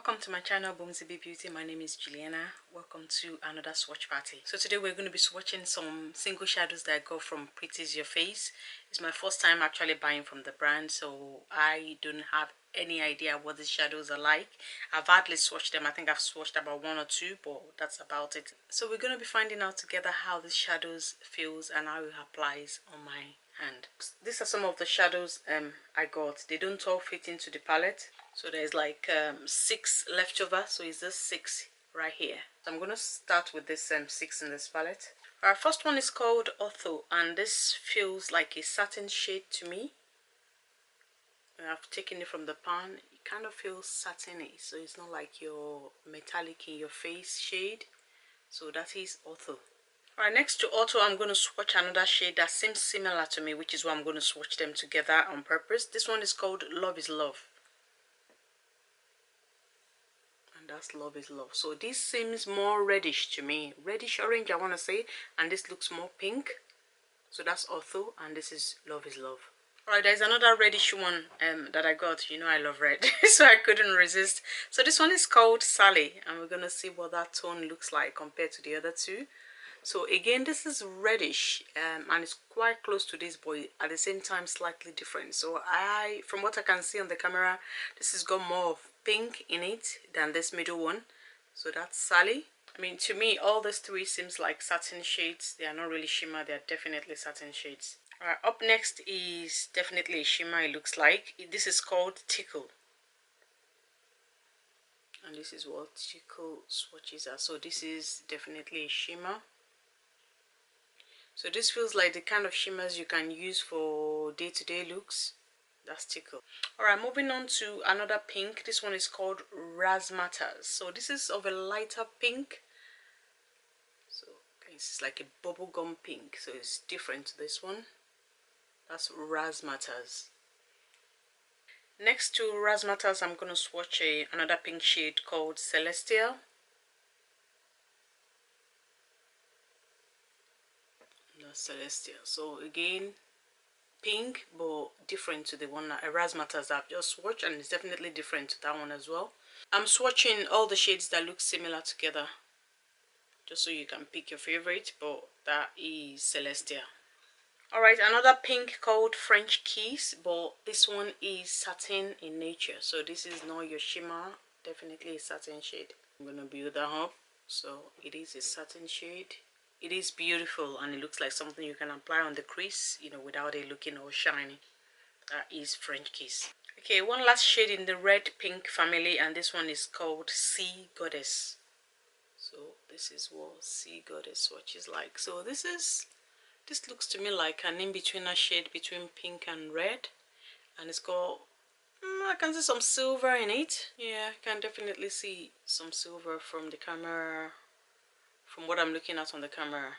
Welcome to my channel Boomsy Beauty. My name is Juliana. Welcome to another swatch party. So today we're going to be swatching some single shadows that I got from Pretties Your Face. It's my first time actually buying from the brand, so I don't have any idea what these shadows are like. I've hardly swatched them. I think I've swatched about one or two, but that's about it. So we're going to be finding out together how the shadows feels and how it applies on my hand. These are some of the shadows I got. They don't all fit into the palette, so there's like 6 left over, so it's just 6 right here. So I'm going to start with this 6 in this palette. Our first one is called Ortho, and this feels like a satin shade to me. I've taken it from the pan. It kind of feels satiny, so it's not like your metallic in your face shade. So that is Ortho. Alright, next to Ortho, I'm going to swatch another shade that seems similar to me, which is why I'm going to swatch them together on purpose. This one is called Love is Love. And that's Love is Love. So this seems more reddish to me. Reddish orange, I want to say. And this looks more pink. So that's Ortho, and this is Love is Love. Alright, there's another reddish one that I got. You know I love red, so I couldn't resist. So this one is called Sally, and we're going to see what that tone looks like compared to the other two. So again, this is reddish, and it's quite close to this, but at the same time slightly different. So from what I can see on the camera, this has got more of pink in it than this middle one. So that's Sally. I mean, to me, all these three seems like satin shades. They are not really shimmer, they are definitely satin shades. Alright, up next is definitely a shimmer, it looks like. This is called Tickle. And this is what Tickle swatches are. So this is definitely a shimmer. So this feels like the kind of shimmers you can use for day-to-day looks. That's Tickle. Alright, moving on to another pink. This one is called Razzmatazz. So this is of a lighter pink. So this is like a bubblegum pink. So it's different to this one. That's Razzmatazz. Next to Razzmatazz, I'm going to swatch another pink shade called Celestial. Celestial. So again, pink but different to the one that Razzmatazz I've just swatched, and it's definitely different to that one as well. I'm swatching all the shades that look similar together just so you can pick your favorite, but that is Celestial. Alright, another pink called French Kiss, but this one is satin in nature, so this is not your shimmer, definitely a satin shade. I'm gonna build that up. So it is a satin shade. It is beautiful, and it looks like something you can apply on the crease, you know, without it looking all shiny. That is French Kiss. Okay, one last shade in the red pink family, and this one is called Sea Goddess. So this is what Sea Goddess swatches like. So this looks to me like an in-betweener shade between pink and red, and it's got I can see some silver in it. Yeah, I can definitely see some silver from the camera, from what I'm looking at on the camera.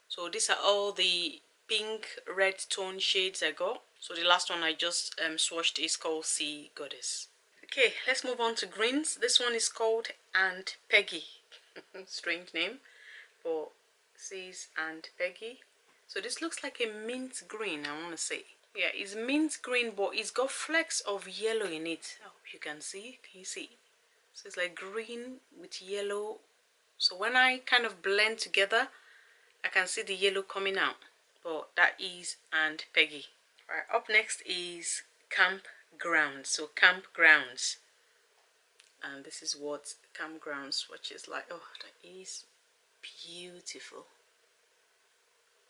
So these are all the pink red tone shades I got. So the last one I just swatched is called Sea Goddess. Okay, let's move on to greens. This one is called Aunt Peggy. Strange name, but it says Aunt Peggy. So this looks like a mint green, I want to say. Yeah, it's mint green, but it's got flecks of yellow in it. I hope you can see. Can you see? So it's like green with yellow. So when I kind of blend together, I can see the yellow coming out. But that is Aunt Peggy. Alright, up next is Campgrounds. So Campgrounds. And this is what Campground swatches like. Oh, that is beautiful.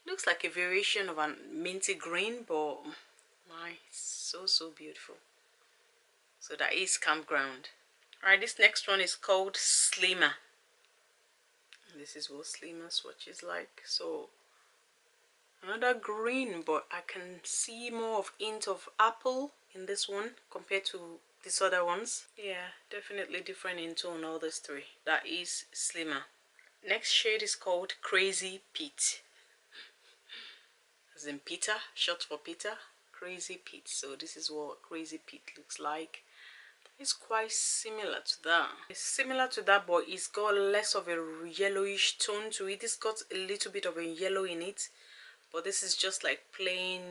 Looks like a variation of a minty green, but my, so beautiful. So that is Campground. Alright, this next one is called Slimmer. And this is what Slimmer swatches like. So another green, but I can see more of hint of apple in this one compared to these other ones. Yeah, definitely different in tone, all these three. That is Slimmer. Next shade is called Crazy Pete. As in Peter, short for Peter. Crazy Pete. So this is what Crazy Pete looks like. It's quite similar to that. It's similar to that, but it's got less of a yellowish tone to it. It's got a little bit of a yellow in it, but this is just like plain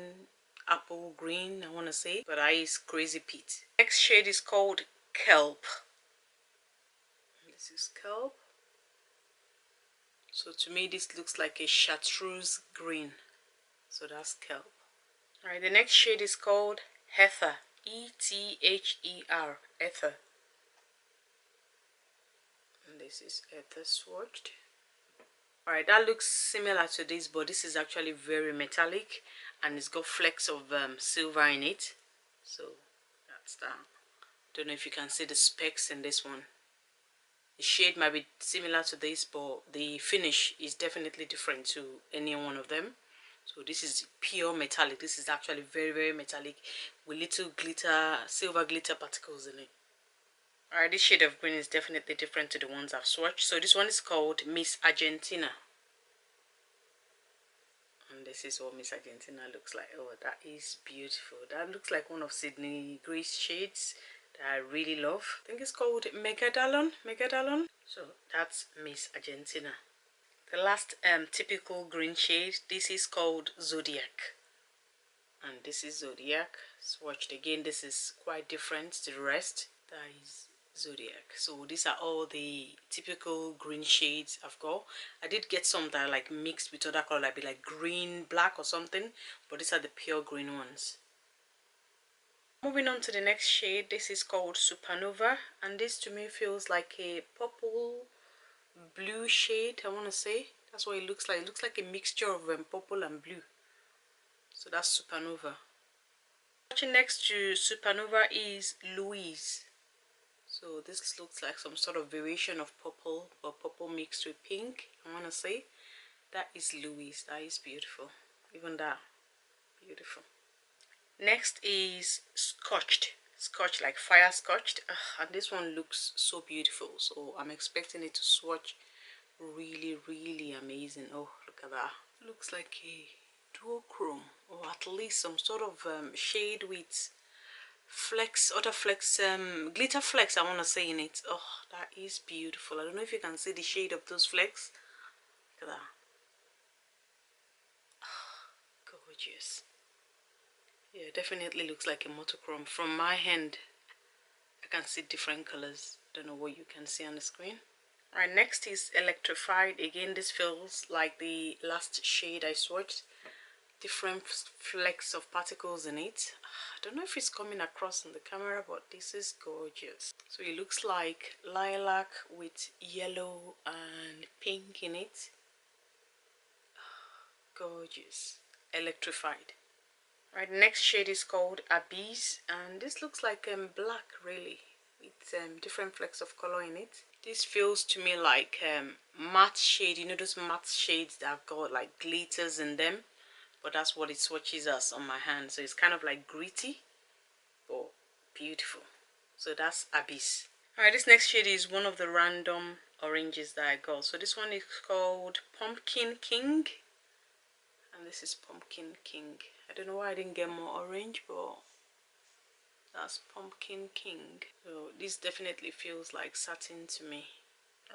apple green, I want to say. But that is Crazy Pete. Next shade is called Kelp. is kelp. So to me this looks like a chartreuse green, so that's kelp. Alright, the next shade is called Ether, E-T-H-E-R, Ether. And this is Ether swatched. Alright, that looks similar to this, but this is actually very metallic and it's got flecks of silver in it. So that's that. Don't know if you can see the specks in this one. The shade might be similar to this, but the finish is definitely different to any one of them. So this is pure metallic. This is actually very, very metallic with little glitter, silver glitter particles in it. Alright, this shade of green is definitely different to the ones I've swatched. So this one is called Miss Argentina. And this is what Miss Argentina looks like. Oh, that is beautiful. That looks like one of Sydney Grace shades that I really love. I think it's called Megadalon. So that's Miss Argentina. The last typical green shade, this is called Zodiac. And this is Zodiac. Swatched again, this is quite different to the rest. That is Zodiac. So these are all the typical green shades I've got. I did get some that are like mixed with other color, like green, black or something, but these are the pure green ones. Moving on to the next shade, this is called Supernova, and this to me feels like a purple blue shade, I want to say. That's what it looks like. It looks like a mixture of purple and blue. So that's Supernova. Watching next to Supernova is Louise. So this looks like some sort of variation of purple, or purple mixed with pink, I want to say. That is Louise. That is beautiful. Even that, beautiful. Next is Scotched. Scotched, like fire scotched. And this one looks so beautiful. So I'm expecting it to swatch really, really amazing. Oh, look at that. Looks like a duochrome, or at least some sort of shade with flecks, other flecks, glitter flecks, I want to say, in it. Oh, that is beautiful. I don't know if you can see the shade of those flecks. Look at that. Oh, gorgeous. Yeah, definitely looks like a monochrome. From my hand, I can see different colors. Don't know what you can see on the screen. Right, next is Electrified. Again, this feels like the last shade I swatched. Different flecks of particles in it. I don't know if it's coming across in the camera, but this is gorgeous. So it looks like lilac with yellow and pink in it. Gorgeous. Electrified. Right, next shade is called Abyss, and this looks like black, really, with different flecks of color in it. This feels to me like matte shade, you know those matte shades that have got like glitters in them, but that's what it swatches as on my hand. So it's kind of like gritty, but beautiful. So that's Abyss. Alright, this next shade is one of the random oranges that I got. So this one is called Pumpkin King, and this is Pumpkin King. I don't know why I didn't get more orange, but that's Pumpkin King. So this definitely feels like satin to me.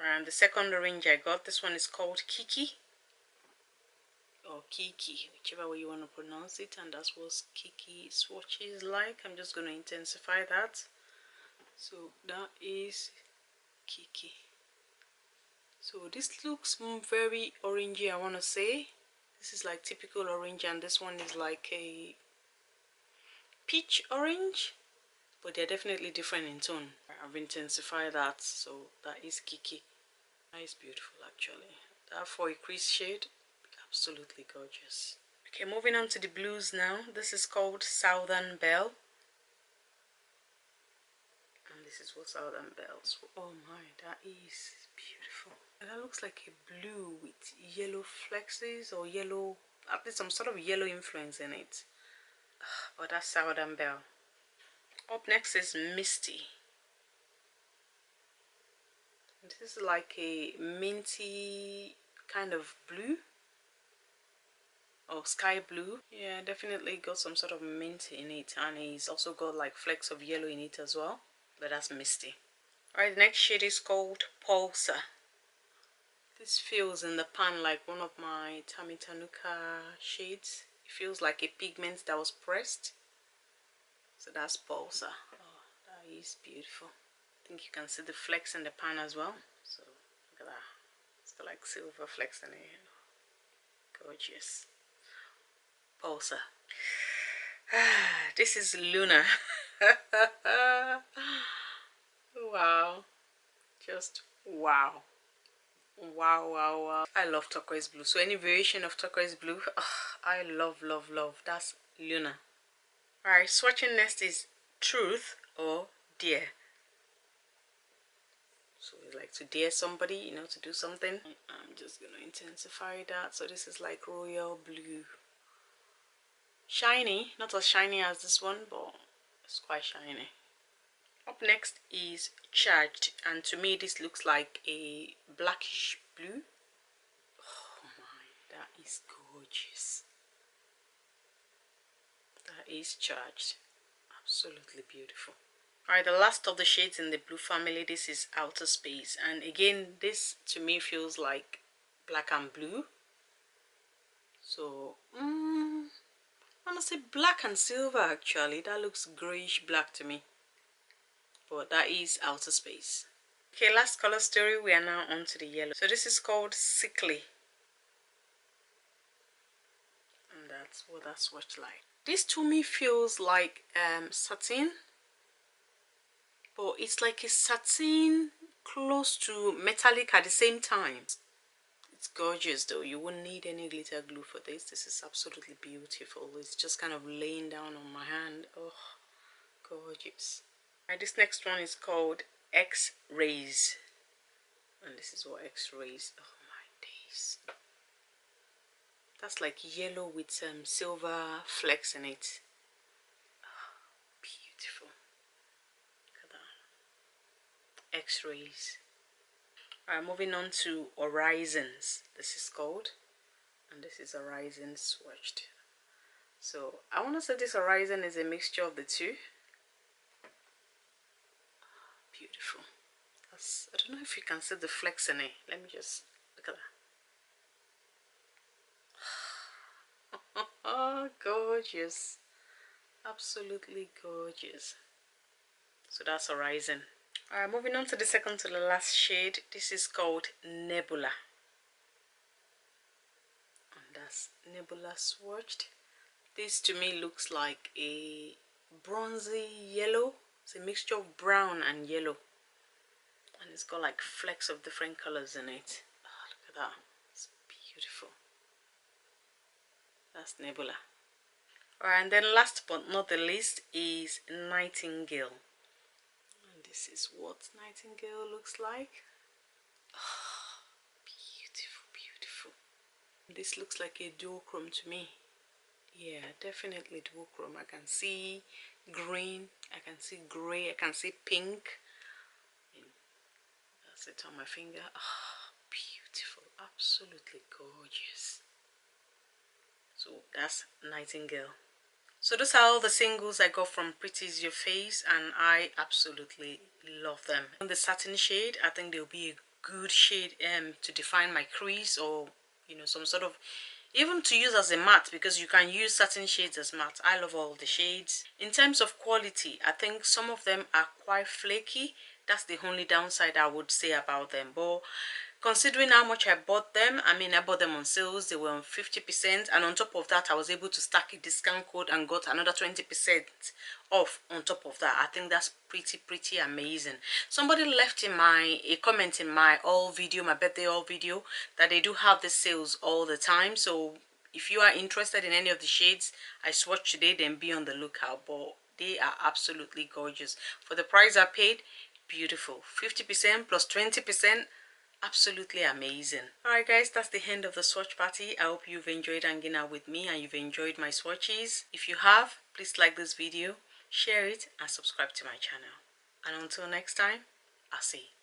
And the second orange I got, this one is called Kiki, or Kiki, whichever way you want to pronounce it, and that's what Kiki swatches like. I'm just going to intensify that. So that is Kiki. So this looks very orangey, I want to say. This is like typical orange, and this one is like a peach orange, but they're definitely different in tone. I've intensified that, so that is Kiki. That is beautiful actually. That for a crease shade, absolutely gorgeous. Okay, moving on to the blues now. This is called Southern Belle. And this is what Southern Belle's. Oh my, that is beautiful. And that looks like a blue with yellow flexes, or yellow, at least some sort of yellow influence in it. But that's Southern Belle. Up next is Misty. This is like a minty kind of blue, or sky blue. Yeah, definitely got some sort of mint in it, and it's also got like flecks of yellow in it as well. But that's Misty. Alright, the next shade is called Pulsar. This feels in the pan like one of my Tammy Tanuka shades. It feels like a pigment that was pressed. So that's Pulsar. Oh, that is beautiful. I think you can see the flecks in the pan as well. So got like silver flecks in it. Gorgeous. Pulsar. This is Luna. Wow. Just wow. Wow, wow, wow. I love turquoise blue. So any variation of turquoise blue, I love, love, love. That's Luna. Alright, swatching next is Truth or Dare. So you like to dare somebody, you know, to do something. I'm just going to intensify that. So this is like royal blue. Shiny, not as shiny as this one, but it's quite shiny. Up next is Charged, and to me this looks like a blackish blue. Oh my, that is gorgeous. That is Charged. Absolutely beautiful. Alright, the last of the shades in the blue family, this is Outer Space, and again this to me feels like black and blue. So I'm gonna say black and silver. Actually that looks grayish black to me, but that is Outer Space. Okay, last color story, we are now on to the yellow. So this is called Sickly, and that's what that swatch like. This to me feels like satin, but it's like a satin close to metallic at the same time. It's gorgeous though. You wouldn't need any glitter glue for this. This is absolutely beautiful. It's just kind of laying down on my hand. Oh, gorgeous. Alright, this next one is called X-Rays, and this is what X-Rays. Oh my days. That's like yellow with some silver flecks in it. Oh, beautiful. Look at that. X-Rays. Alright, moving on to Horizons. This is called, and this is Horizon swatched. So I want to say this Horizon is a mixture of the two. Beautiful. I don't know if you can see the flecks in it. Let me just look at that. Oh, gorgeous. Absolutely gorgeous. So that's Horizon. Alright, moving on to the second to the last shade. This is called Nebula, and that's Nebula swatched. This to me looks like a bronzy yellow. It's a mixture of brown and yellow, and it's got like flecks of different colors in it. Oh, look at that. It's beautiful. That's Nebula. Alright, and then last but not the least is Nightingale. And this is what Nightingale looks like. Oh, beautiful, beautiful. This looks like a duochrome to me. Yeah, definitely duochrome. I can see green, I can see grey, I can see pink. That's it on my finger. Oh, beautiful. Absolutely gorgeous. So that's Nightingale. So those are all the singles I got from Pretties Your Face, and I absolutely love them. On the satin shade, I think they'll be a good shade to define my crease, or you know, some sort of, even to use as a matte, because you can use satin shades as matte. I love all the shades. In terms of quality, I think some of them are quite flaky. That's the only downside I would say about them, but considering how much I bought them, I mean I bought them on sales, they were on 50%, and on top of that I was able to stack a discount code and got another 20% off on top of that. I think that's pretty amazing. Somebody left in a comment in my my birthday haul video, that they do have the sales all the time. So if you are interested in any of the shades I swatched today, then be on the lookout. But they are absolutely gorgeous for the price I paid. Beautiful. 50% plus 20%. Absolutely amazing. Alright guys, that's the end of the swatch party. I hope you've enjoyed hanging out with me and you've enjoyed my swatches. If you have, please like this video, share it, and subscribe to my channel. And until next time, I'll see you.